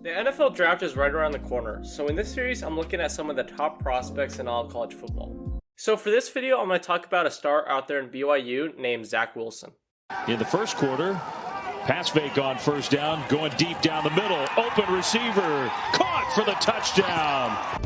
The NFL draft is right around the corner, so in this series I'm looking at some of the top prospects in all of college football. So for this video I'm going to talk about a star out there in BYU named Zach Wilson. In the first quarter, pass fake on first down, going deep down the middle, open receiver, caught for the touchdown.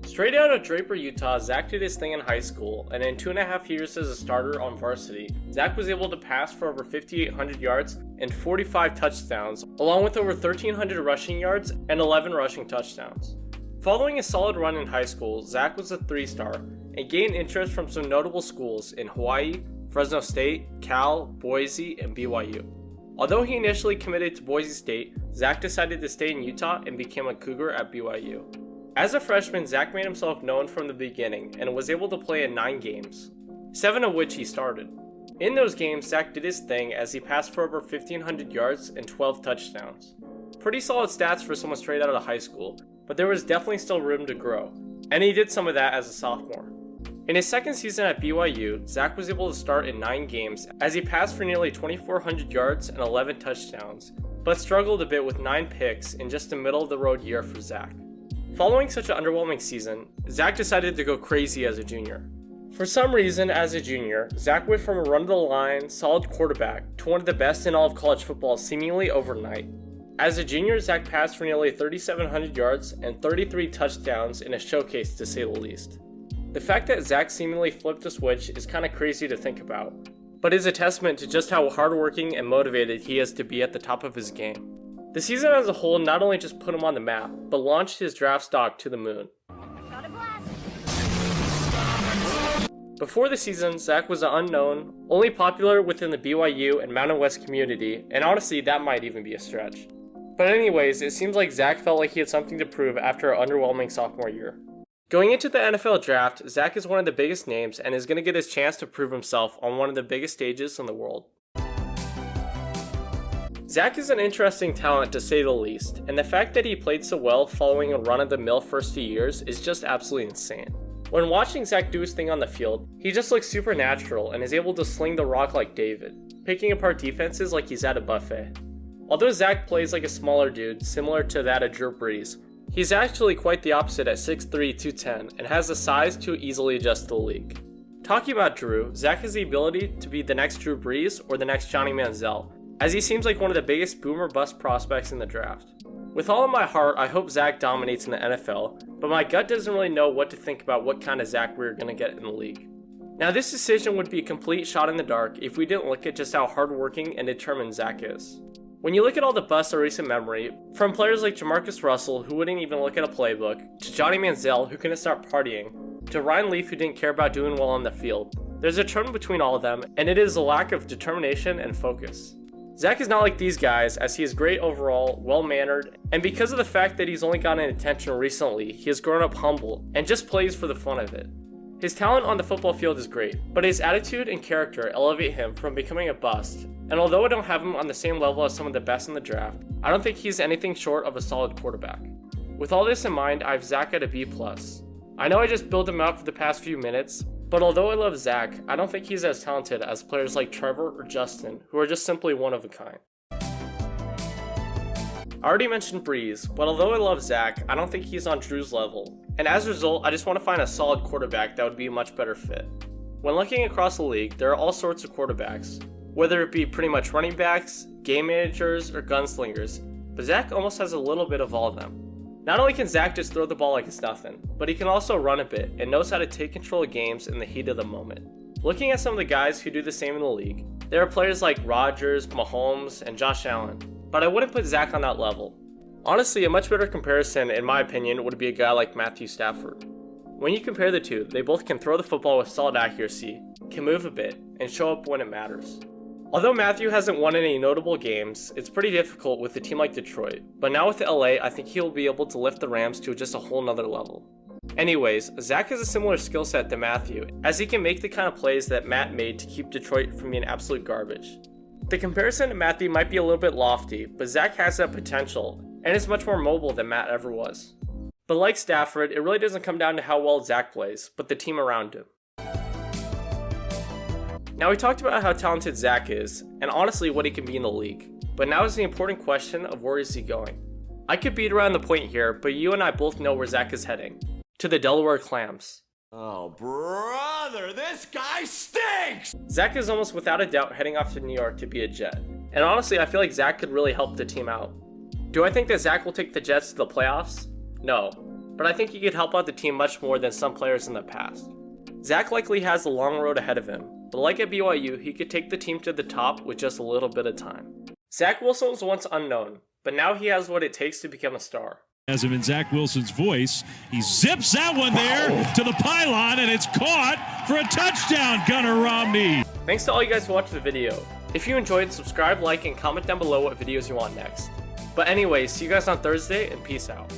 Straight out of Draper, Utah, Zach did his thing in high school, and in 2.5 years as a starter on varsity, Zach was able to pass for over 5,800 yards and 45 touchdowns, along with over 1,300 rushing yards and 11 rushing touchdowns. Following a solid run in high school, Zach was a 3-star and gained interest from some notable schools in Hawaii, Fresno State, Cal, Boise, and BYU. Although he initially committed to Boise State, Zach decided to stay in Utah and became a Cougar at BYU. As a freshman, Zach made himself known from the beginning and was able to play in 9 games, 7 of which he started. In those games, Zach did his thing as he passed for over 1,500 yards and 12 touchdowns. Pretty solid stats for someone straight out of high school, but there was definitely still room to grow, and he did some of that as a sophomore. In his second season at BYU, Zach was able to start in 9 games as he passed for nearly 2,400 yards and 11 touchdowns, but struggled a bit with 9 picks in just a middle-of-the-road year for Zach. Following such an underwhelming season, Zach decided to go crazy as a junior. For some reason, as a junior, Zach went from a run-of-the-line, solid quarterback to one of the best in all of college football seemingly overnight. As a junior, Zach passed for nearly 3,700 yards and 33 touchdowns in a showcase to say the least. The fact that Zach seemingly flipped a switch is kinda crazy to think about, but is a testament to just how hardworking and motivated he is to be at the top of his game. The season as a whole not only just put him on the map, but launched his draft stock to the moon. Before the season, Zach was an unknown, only popular within the BYU and Mountain West community, and honestly that might even be a stretch. But anyways, it seems like Zach felt like he had something to prove after an underwhelming sophomore year. Going into the NFL draft, Zach is one of the biggest names and is going to get his chance to prove himself on one of the biggest stages in the world. Zach is an interesting talent to say the least, and the fact that he played so well following a run-of-the-mill first 2 years is just absolutely insane. When watching Zach do his thing on the field, he just looks super natural and is able to sling the rock like David, picking apart defenses like he's at a buffet. Although Zach plays like a smaller dude, similar to that of Drew Brees, he's actually quite the opposite at 6'3", 210, and has the size to easily adjust to the league. Talking about Drew, Zach has the ability to be the next Drew Brees or the next Johnny Manziel, as he seems like one of the biggest boomer bust prospects in the draft. With all of my heart, I hope Zach dominates in the NFL, but my gut doesn't really know what to think about what kind of Zach we're going to get in the league. Now this decision would be a complete shot in the dark if we didn't look at just how hardworking and determined Zach is. When you look at all the busts of recent memory, from players like Jamarcus Russell who wouldn't even look at a playbook, to Johnny Manziel who couldn't start partying, to Ryan Leaf who didn't care about doing well on the field, there's a trend between all of them, and it is a lack of determination and focus. Zach is not like these guys, as he is great overall, well-mannered, and because of the fact that he's only gotten attention recently, he has grown up humble and just plays for the fun of it. His talent on the football field is great, but his attitude and character elevate him from becoming a bust, and although I don't have him on the same level as some of the best in the draft, I don't think he's anything short of a solid quarterback. With all this in mind, I have Zach at a B+. I know I just built him up for the past few minutes, but although I love Zach, I don't think he's as talented as players like Trevor or Justin, who are just simply one of a kind. I already mentioned Brees, but although I love Zach, I don't think he's on Drew's level, and as a result, I just want to find a solid quarterback that would be a much better fit. When looking across the league, there are all sorts of quarterbacks, whether it be pretty much running backs, game managers, or gunslingers, but Zach almost has a little bit of all of them. Not only can Zach just throw the ball like it's nothing, but he can also run a bit and knows how to take control of games in the heat of the moment. Looking at some of the guys who do the same in the league, there are players like Rodgers, Mahomes, and Josh Allen, but I wouldn't put Zach on that level. Honestly, a much better comparison, in my opinion, would be a guy like Matthew Stafford. When you compare the two, they both can throw the football with solid accuracy, can move a bit, and show up when it matters. Although Matthew hasn't won any notable games, it's pretty difficult with a team like Detroit, but now with LA, I think he'll be able to lift the Rams to just a whole nother level. Anyways, Zach has a similar skill set to Matthew, as he can make the kind of plays that Matt made to keep Detroit from being absolute garbage. The comparison to Matthew might be a little bit lofty, but Zach has that potential, and is much more mobile than Matt ever was. But like Stafford, it really doesn't come down to how well Zach plays, but the team around him. Now, we talked about how talented Zach is, and honestly what he can be in the league. But now is the important question of where is he going? I could beat around the point here, but you and I both know where Zach is heading. To the Delaware Clams. Oh, brother, this guy stinks! Zach is almost without a doubt heading off to New York to be a Jet. And honestly, I feel like Zach could really help the team out. Do I think that Zach will take the Jets to the playoffs? No. But I think he could help out the team much more than some players in the past. Zach likely has a long road ahead of him, but like at BYU, he could take the team to the top with just a little bit of time. Zach Wilson was once unknown, but now he has what it takes to become a star. As him in Zach Wilson's voice, he zips that one there to the pylon, and it's caught for a touchdown, Gunnar Romney. Thanks to all you guys for watching the video. If you enjoyed, subscribe, like, and comment down below what videos you want next. But anyways, see you guys on Thursday, and peace out.